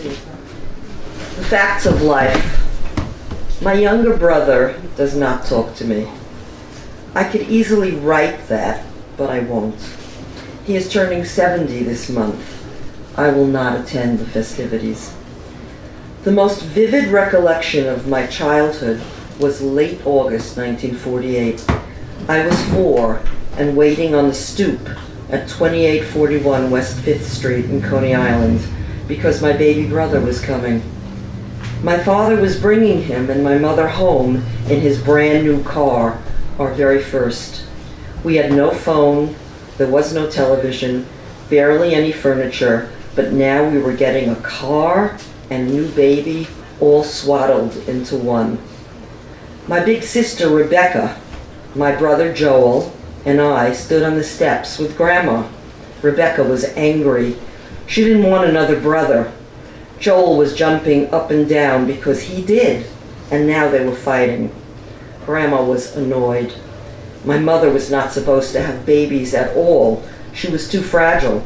The facts of life. My younger brother does not talk to me. I could easily write that, but I won't. He is turning 70 this month. I will not attend the festivities. The most vivid recollection of my childhood was late August 1948. I was 4 and waiting on the stoop at 2841 West 5th Street in Coney Island because my baby brother was coming. My father was bringing him and my mother home in his brand new car, our very first. We had no phone, there was no television, barely any furniture, but now we were getting a car and a new baby all swaddled into one. My big sister Rebecca, my brother Joel, and I stood on the steps with Grandma. Rebecca was angry. She didn't want another brother. Joel was jumping up and down because he did, and now they were fighting. Grandma was annoyed. My mother was not supposed to have babies at all. She was too fragile,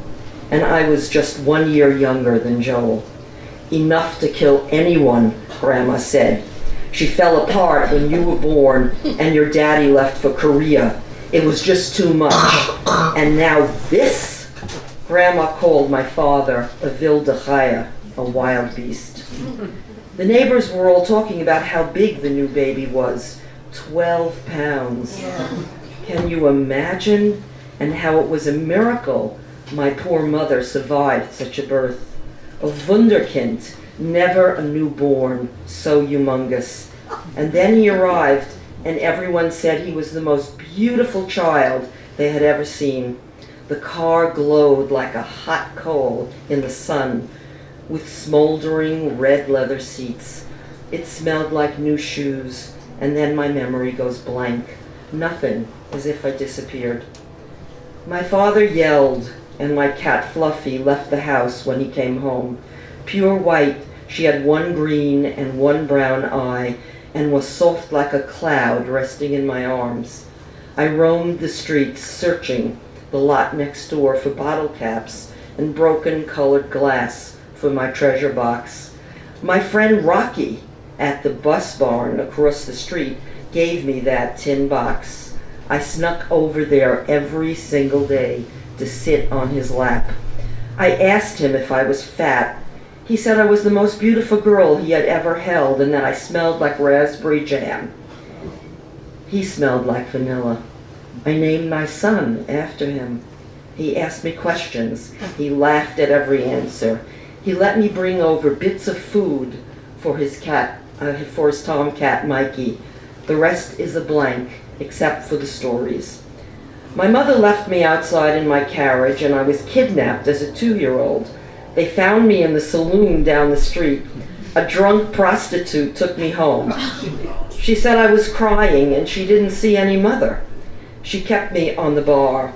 and I was just 1 year younger than Joel. Enough to kill anyone, Grandma said. She fell apart when you were born and your daddy left for Korea. It was just too much. And now this? Grandma called my father a Vildachaya, a wild beast. The neighbors were all talking about how big the new baby was. 12 pounds. Yeah. Can you imagine? And how it was a miracle my poor mother survived such a birth. A wunderkind, never a newborn so humongous. And then he arrived, and everyone said he was the most beautiful child they had ever seen. The car glowed like a hot coal in the sun, with smoldering red leather seats. It smelled like new shoes, and then my memory goes blank. Nothing, as if I disappeared. My father yelled, and my cat Fluffy left the house when he came home. Pure white, she had one green and one brown eye, and was soft like a cloud resting in my arms. I roamed the streets searching the lot next door for bottle caps and broken colored glass for my treasure box. My friend Rocky at the bus barn across the street gave me that tin box. I snuck over there every single day to sit on his lap. I asked him if I was fat. He said I was the most beautiful girl he had ever held and that I smelled like raspberry jam. He smelled like vanilla. I named my son after him. He asked me questions. He laughed at every answer. He let me bring over bits of food for his cat, for his tomcat Mikey. The rest is a blank, except for the stories. My mother left me outside in my carriage, and I was kidnapped as a 2-year-old. They found me in the saloon down the street. A drunk prostitute took me home. She said I was crying and she didn't see any mother. She kept me on the bar.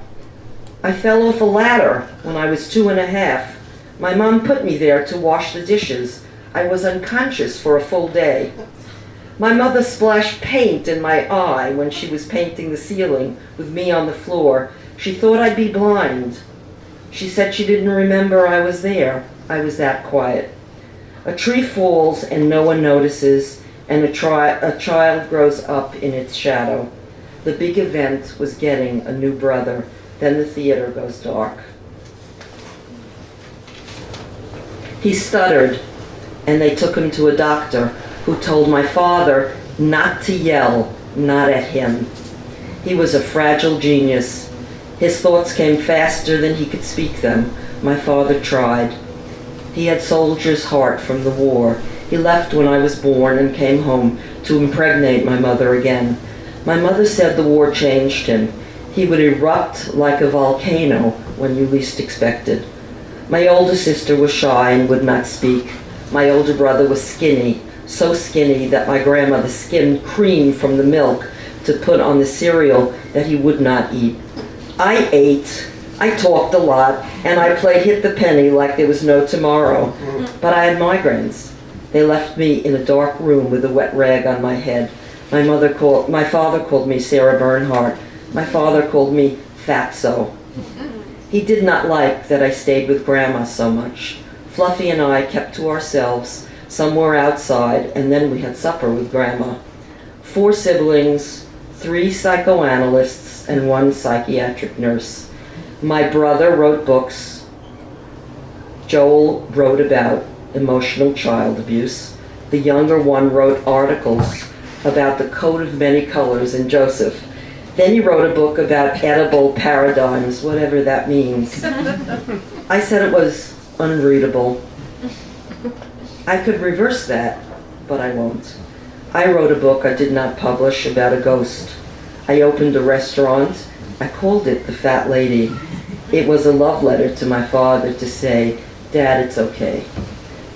I fell off a ladder when I was 2.5. My mom put me there to wash the dishes. I was unconscious for a full day. My mother splashed paint in my eye when she was painting the ceiling with me on the floor. She thought I'd be blind. She said she didn't remember I was there. I was that quiet. A tree falls and no one notices, and a child grows up in its shadow. The big event was getting a new brother. Then the theater goes dark. He stuttered, and they took him to a doctor who told my father not to yell, not at him. He was a fragile genius. His thoughts came faster than he could speak them. My father tried. He had soldier's heart from the war. He left when I was born and came home to impregnate my mother again. My mother said the war changed him. He would erupt like a volcano when you least expected. My older sister was shy and would not speak. My older brother was skinny, so skinny that my grandmother skimmed cream from the milk to put on the cereal that he would not eat. I ate, I talked a lot, and I played hit the penny like there was no tomorrow. But I had migraines. They left me in a dark room with a wet rag on my head. My father called me Sarah Bernhardt. My father called me Fatso. He did not like that I stayed with Grandma so much. Fluffy and I kept to ourselves somewhere outside, and then we had supper with Grandma. 4 siblings, 3 psychoanalysts, and 1 psychiatric nurse. My brother wrote books. Joel wrote about emotional child abuse. The younger one wrote articles about the coat of many colors in Joseph. Then he wrote a book about edible paradigms, whatever that means. I said it was unreadable. I could reverse that, but I won't. I wrote a book I did not publish about a ghost. I opened a restaurant. I called it The Fat Lady. It was a love letter to my father to say, "Dad, it's okay."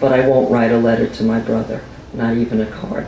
But I won't write a letter to my brother, not even a card.